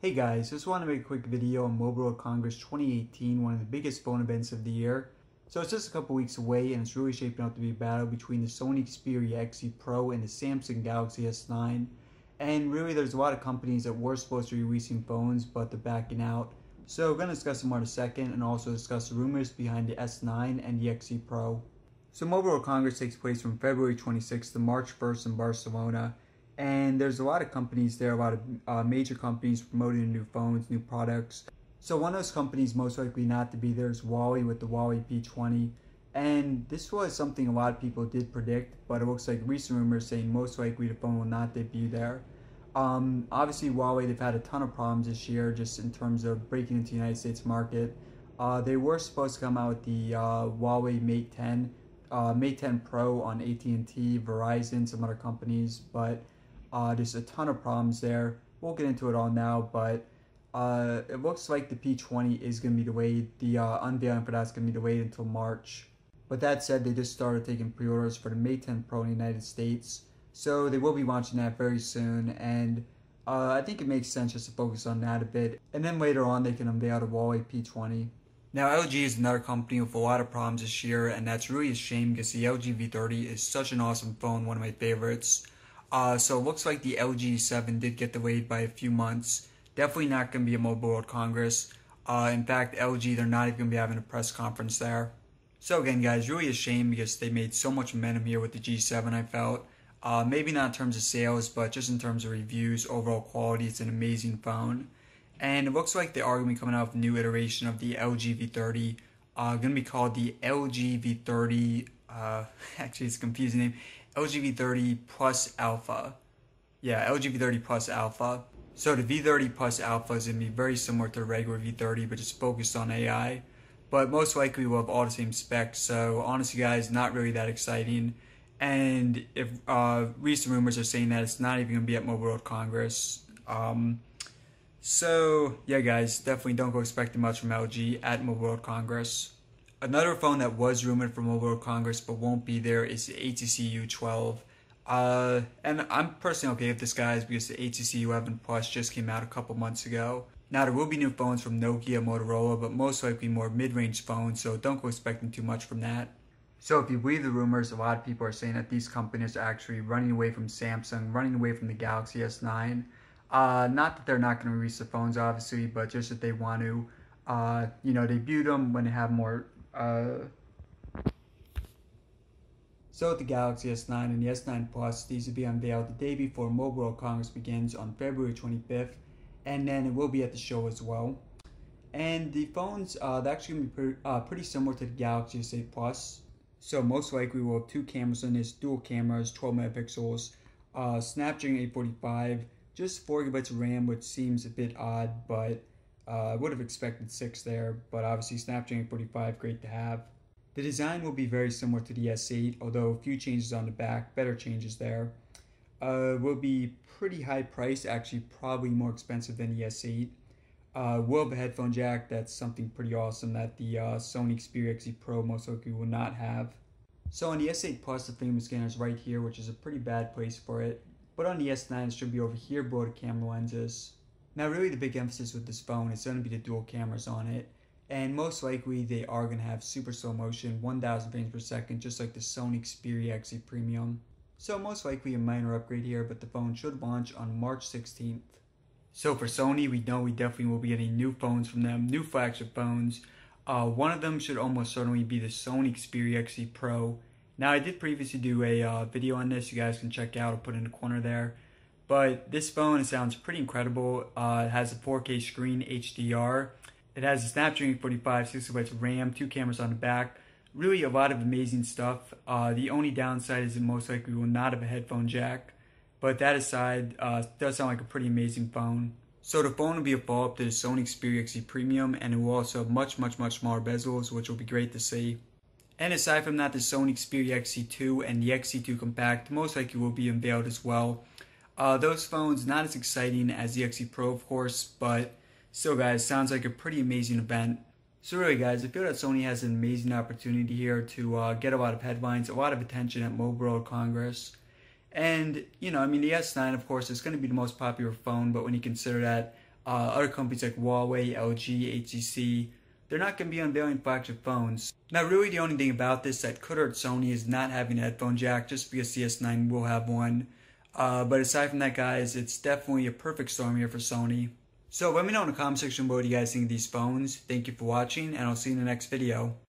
Hey guys, just want to make a quick video on Mobile World Congress 2018, one of the biggest phone events of the year. So it's just a couple weeks away and it's really shaping up to be a battle between the Sony Xperia XZ Pro and the Samsung Galaxy S9. And really there's a lot of companies that were supposed to be releasing phones but they're backing out. So we're going to discuss them more in a second and also discuss the rumors behind the S9 and the XZ Pro. So Mobile World Congress takes place from February 26th to March 1st in Barcelona. And there's a lot of companies there, a lot of major companies promoting new phones, new products. So one of those companies most likely not to be there is Huawei with the Huawei P20. And this was something a lot of people did predict, but it looks like recent rumors saying most likely the phone will not debut there. Obviously Huawei, they've had a ton of problems this year just in terms of breaking into the United States market. They were supposed to come out with the Huawei Mate 10, Mate 10 Pro on AT&T, Verizon, some other companies, but there's a ton of problems there. We'll get into it all now, but it looks like the P20 is going to be delayed. The unveiling for that's going to be delayed until March. But that said, they just started taking pre-orders for the Mate 10 Pro in the United States. So they will be launching that very soon, and I think it makes sense just to focus on that a bit. And then later on, they can unveil the Huawei P20. Now, LG is another company with a lot of problems this year, and that's really a shame because the LG V30 is such an awesome phone, one of my favorites. So it looks like the LG 7 did get delayed by a few months. Definitely not going to be a Mobile World Congress. In fact, LG, they're not even going to be having a press conference there. So again, guys, really a shame because they made so much momentum here with the G7, I felt. Maybe not in terms of sales, but just in terms of reviews, overall quality, it's an amazing phone. And it looks like they are going to be coming out with a new iteration of the LG V30. Going to be called the LG V30, actually it's a confusing name. LG V30 Plus Alpha. Yeah, LG V30 Plus Alpha. So the V30 Plus Alpha is going to be very similar to the regular V30, but just focused on AI. But most likely we'll have all the same specs, so honestly guys, not really that exciting. And if recent rumors are saying that it's not even going to be at Mobile World Congress. So yeah guys, definitely don't go expecting much from LG at Mobile World Congress. Another phone that was rumored for Mobile World Congress but won't be there is the HTC U12. And I'm personally okay with this, guys, because the HTC U11 Plus just came out a couple months ago. Now, there will be new phones from Nokia, Motorola, but most likely more mid-range phones, so don't go expecting too much from that. So if you believe the rumors, a lot of people are saying that these companies are actually running away from Samsung, running away from the Galaxy S9. Not that they're not going to release the phones, obviously, but just that they want to, debut them when they have more. So with the Galaxy S9 and the S9 Plus, these will be unveiled the day before Mobile World Congress begins on February 25th, and then it will be at the show as well. And the phones, they're actually going to be pretty similar to the Galaxy S8 Plus. So most likely we'll have two cameras in this, dual cameras, 12 megapixels, Snapdragon 845, just 4 GB of RAM, which seems a bit odd, but I would have expected 6 there, but obviously Snapdragon 845, great to have. The design will be very similar to the S8, although a few changes on the back, better changes there. Will be pretty high price, actually probably more expensive than the S8. Will have a headphone jack, that's something pretty awesome that the Sony Xperia XZ Pro most likely will not have. So on the S8 Plus, the fingerprint scanner is right here, which is a pretty bad place for it. But on the S9, it should be over here below the camera lenses. Now really the big emphasis with this phone is going to be the dual cameras on it. And most likely they are going to have super slow motion, 1000 frames per second, just like the Sony Xperia XZ Premium. So most likely a minor upgrade here, but the phone should launch on March 16th. So for Sony, we know we definitely will be getting new phones from them, new flagship phones. One of them should almost certainly be the Sony Xperia XZ Pro. Now I did previously do a video on this, you guys can check out, I'll put it in the corner there. But this phone, it sounds pretty incredible. It has a 4K screen, HDR. It has a Snapdragon 845, 6 GB of RAM, 2 cameras on the back. Really a lot of amazing stuff. The only downside is it most likely will not have a headphone jack. But that aside, it does sound like a pretty amazing phone. So the phone will be a follow-up to the Sony Xperia XZ Premium, and it will also have much smaller bezels, which will be great to see. And aside from that, the Sony Xperia XZ2 and the XZ2 Compact most likely will be unveiled as well. Those phones, not as exciting as the XZ Pro, of course, but still, guys, sounds like a pretty amazing event. So really, guys, I feel that Sony has an amazing opportunity here to get a lot of headlines, a lot of attention at Mobile World Congress. And, the S9, of course, is going to be the most popular phone, but when you consider that Other companies like Huawei, LG, HTC, they're not going to be unveiling flagship phones. Now really the only thing about this that could hurt Sony is not having a headphone jack, just because the S9 will have one. But aside from that, guys, it's definitely a perfect storm here for Sony. So let me know in the comment section what you guys think of these phones. Thank you for watching, and I'll see you in the next video.